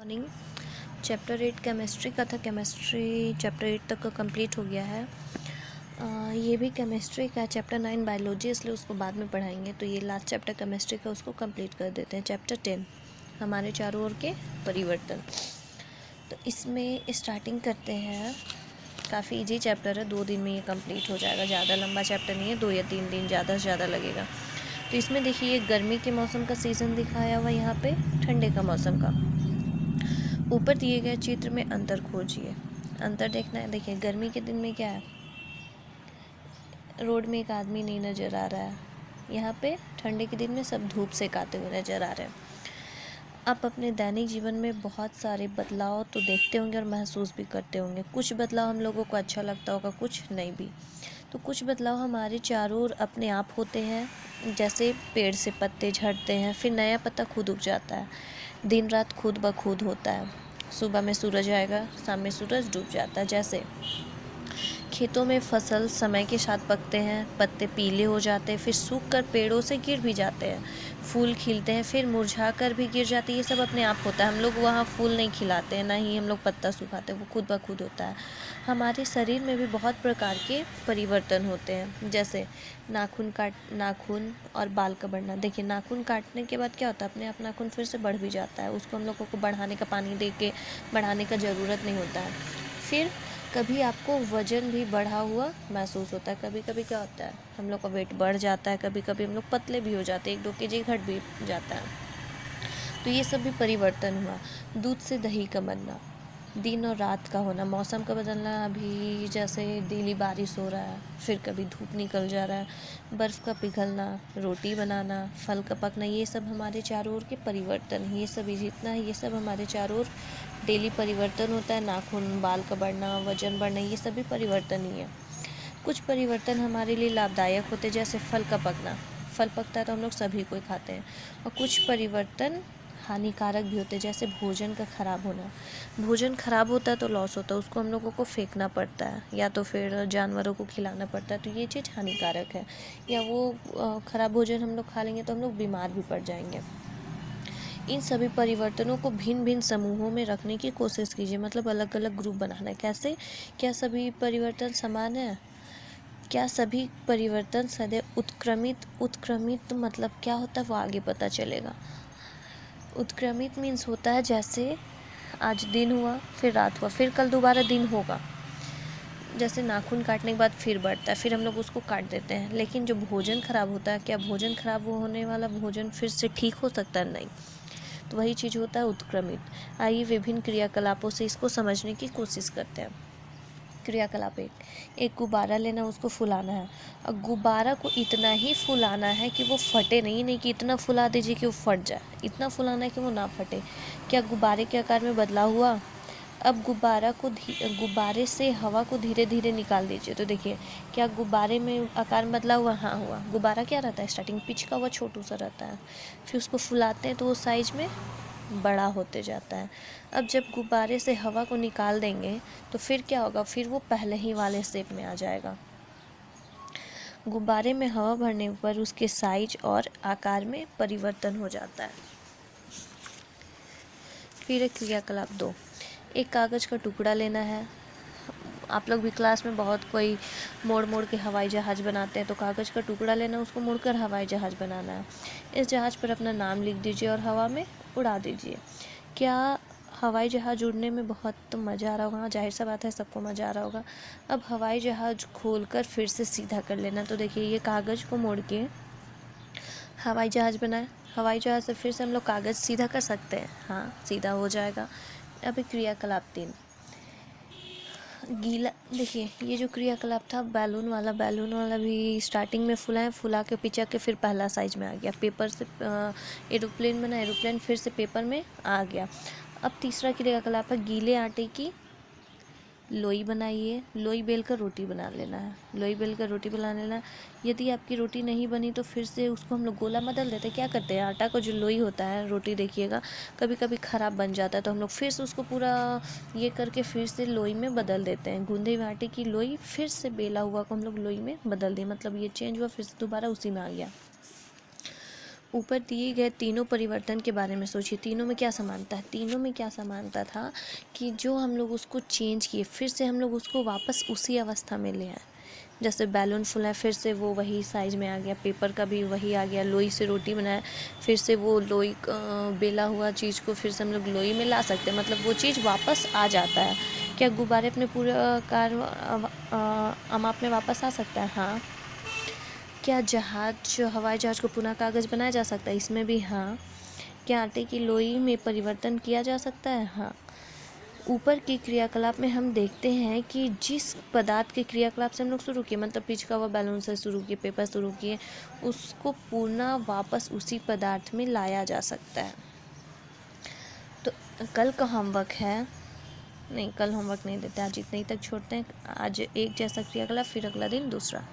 Morning. Chapter 8 chemistry का था। Chemistry chapter 8 तक का कंप्लीट हो गया है। ये भी केमिस्ट्री का। चैप्टर 9 बायोलॉजी, इसलिए उसको बाद में पढ़ाएंगे। तो ये लास्ट चैप्टर केमिस्ट्री का, उसको कंप्लीट कर देते हैं। चैप्टर 10 हमारे चारों ओर के परिवर्तन। तो इसमें स्टार्टिंग करते हैं। काफ़ी इजी चैप्टर है, 2 दिन में ये कंप्लीट हो जाएगा। ज़्यादा लंबा चैप्टर नहीं है, 2 या 3 दिन ज़्यादा से ज़्यादा लगेगा। तो इसमें देखिए गर्मी के मौसम का सीज़न दिखाया हुआ, यहाँ पे ठंडे का मौसम का। ऊपर दिए गए चित्र में अंतर खोजिए। अंतर देखना है। देखिए गर्मी के दिन में क्या है, रोड में एक आदमी नहीं नज़र आ रहा है। यहाँ पे ठंडे के दिन में सब धूप सेकाते हुए नज़र आ रहे हैं। आप अपने दैनिक जीवन में बहुत सारे बदलाव तो देखते होंगे और महसूस भी करते होंगे। कुछ बदलाव हम लोगों को अच्छा लगता होगा, कुछ नहीं भी। तो कुछ बदलाव हमारे चारों ओर अपने आप होते हैं। जैसे पेड़ से पत्ते झड़ते हैं, फिर नया पत्ता खुद उग जाता है। दिन रात खुद ब खुद होता है। सुबह में सूरज आएगा, शाम में सूरज डूब जाता है। जैसे खेतों में फसल समय के साथ पकते हैं, पत्ते पीले हो जाते हैं, फिर सूख कर पेड़ों से गिर भी जाते हैं। फूल खिलते हैं, फिर मुरझा कर भी गिर जाते हैं। ये सब अपने आप होता है। हम लोग वहाँ फूल नहीं खिलाते हैं, ना ही हम लोग पत्ता सुखाते हैं, वो खुद ब खुद होता है। हमारे शरीर में भी बहुत प्रकार के परिवर्तन होते हैं। जैसे नाखून और बाल का बढ़ना। देखिए नाखून काटने के बाद क्या होता है, अपने आप नाखून फिर से बढ़ भी जाता है। उसको हम लोगों को बढ़ाने का, पानी दे के बढ़ाने का ज़रूरत नहीं होता है। फिर कभी आपको वज़न भी बढ़ा हुआ महसूस होता है। कभी कभी क्या होता है, हम लोग का वेट बढ़ जाता है, कभी कभी हम लोग पतले भी हो जाते हैं, 1-2 kg घट भी जाता है। तो ये सब भी परिवर्तन हुआ। दूध से दही का बनना, दिन और रात का होना, मौसम का बदलना। अभी जैसे डेली बारिश हो रहा है, फिर कभी धूप निकल जा रहा है, बर्फ़ का पिघलना, रोटी बनाना, फल का पकना, ये सब हमारे चारों ओर के परिवर्तन हैं। ये सब जितना है, ये सब हमारे चारों ओर डेली परिवर्तन होता है। नाखून, बाल का बढ़ना, वजन बढ़ना, ये सभी परिवर्तन ही है। कुछ परिवर्तन हमारे लिए लाभदायक होते हैं, जैसे फल का पकना। फल पकता है तो हम लोग सभी कोई खाते हैं। और कुछ परिवर्तन हानिकारक भी होते हैं, जैसे भोजन का खराब होना। भोजन खराब होता है तो लॉस होता है, उसको हम लोगों को फेंकना पड़ता है या तो फिर जानवरों को खिलाना पड़ता है। तो ये चीज़ हानिकारक है। या वो खराब भोजन हम लोग खा लेंगे तो हम लोग बीमार भी पड़ जाएंगे। इन सभी परिवर्तनों को भिन्न भिन्न समूहों में रखने की कोशिश कीजिए, मतलब अलग अलग ग्रुप बनाना है। कैसे? क्या सभी परिवर्तन समान है? क्या सभी परिवर्तन सदैव उत्क्रमित मतलब क्या होता है वो आगे पता चलेगा। उत्क्रमित मीन्स होता है जैसे आज दिन हुआ, फिर रात हुआ, फिर कल दोबारा दिन होगा। जैसे नाखून काटने के बाद फिर बढ़ता है, फिर हम लोग उसको काट देते हैं। लेकिन जो भोजन खराब होता है, क्या भोजन खराब होने वाला भोजन फिर से ठीक हो सकता है? नहीं। तो वही चीज़ होता है उत्क्रमित। आइए विभिन्न क्रियाकलापों से इसको समझने की कोशिश करते हैं। क्रियाकलाप एक गुब्बारा लेना, उसको फुलाना है। और गुब्बारा को इतना ही फुलाना है कि वो फटे नहीं कि इतना फुला दीजिए कि वो फट जाए। इतना फुलाना है कि वो ना फटे। क्या गुब्बारे के आकार में बदलाव हुआ? अब गुब्बारे से हवा को धीरे धीरे निकाल दीजिए। तो देखिए क्या गुब्बारे में आकार में बदलाव हुआ? हाँ हुआ। गुब्बारा क्या रहता है, स्टार्टिंग पिच का हुआ छोटू सा रहता है, फिर उसको फुलाते हैं तो वो साइज में बड़ा होते जाता है। अब जब गुब्बारे से हवा को निकाल देंगे तो फिर क्या होगा, फिर वो पहले ही वाले शेप में आ जाएगा। गुब्बारे में हवा भरने पर उसके साइज और आकार में परिवर्तन हो जाता है। फिर क्रियाकलाप 2, एक कागज़ का टुकड़ा लेना है। आप लोग भी क्लास में बहुत कोई मोड़ मोड़ के हवाई जहाज़ बनाते हैं। तो कागज़ का टुकड़ा लेना, उसको मोड़कर हवाई जहाज़ बनाना है। इस जहाज़ पर अपना नाम लिख दीजिए और हवा में उड़ा दीजिए। क्या हवाई जहाज़ उड़ने में बहुत मज़ा आ रहा होगा? जाहिर सा बात है, सबको मज़ा आ रहा होगा। अब हवाई जहाज़ खोलकर फिर से सीधा कर लेना। तो देखिए ये कागज़ को मोड़ के हवाई जहाज़ बनाए। हवाई जहाज़ से फिर से हम लोग कागज़ सीधा कर सकते हैं, हाँ सीधा हो जाएगा। अभी क्रियाकलाप 3, गीला। देखिए ये जो क्रियाकलाप था बैलून वाला भी स्टार्टिंग में फुला के पिचा के फिर पहला साइज में आ गया। पेपर से एरोप्लेन बना, एरोप्लेन फिर से पेपर में आ गया। अब तीसरा क्रियाकलाप है गीले आटे की लोई बनाइए। लोई बेल कर रोटी बना लेना है। लोई बेल कर रोटी बना लेना है। यदि आपकी रोटी नहीं बनी तो फिर से उसको हम लोग गोला बदल देते हैं। क्या करते हैं, आटा का जो लोई होता है, रोटी देखिएगा कभी कभी ख़राब बन जाता है, तो हम लोग फिर से उसको पूरा ये करके फिर से लोई में बदल देते हैं। गूंदे हुए आटे की लोई फिर से बेला हुआ को हम लोग लोई में बदल दें, मतलब ये चेंज हुआ, फिर से दोबारा उसी में आ गया। ऊपर दिए गए तीनों परिवर्तन के बारे में सोचिए, तीनों में क्या समानता है? तीनों में क्या समानता था कि जो हम लोग उसको चेंज किए, फिर से हम लोग उसको वापस उसी अवस्था में ले आए। जैसे बैलून फुलाए, फिर से वो वही साइज़ में आ गया, पेपर का भी वही आ गया, लोई से रोटी बनाए, फिर से वो लोई बेला हुआ चीज़ को फिर से हम लोग लोई में ला सकते हैं, मतलब वो चीज़ वापस आ जाता है। क्या गुब्बारे अपने पूरे माप में वापस आ सकता है? हाँ। क्या हवाई जहाज़ को पुनः कागज़ बनाया जा सकता है? इसमें भी हाँ। क्या आटे की लोई में परिवर्तन किया जा सकता है? हाँ। ऊपर की क्रियाकलाप में हम देखते हैं कि जिस पदार्थ के क्रियाकलाप से हम लोग शुरू किए, मतलब पिचका हुआ बैलून से शुरू किए, पेपर शुरू किए, उसको पुनः वापस उसी पदार्थ में लाया जा सकता है। तो कल का होमवर्क है, नहीं कल होमवर्क नहीं देते, आज इतने ही तक छोड़ते हैं। आज एक जैसा क्रियाकलाप, फिर अगला दिन दूसरा।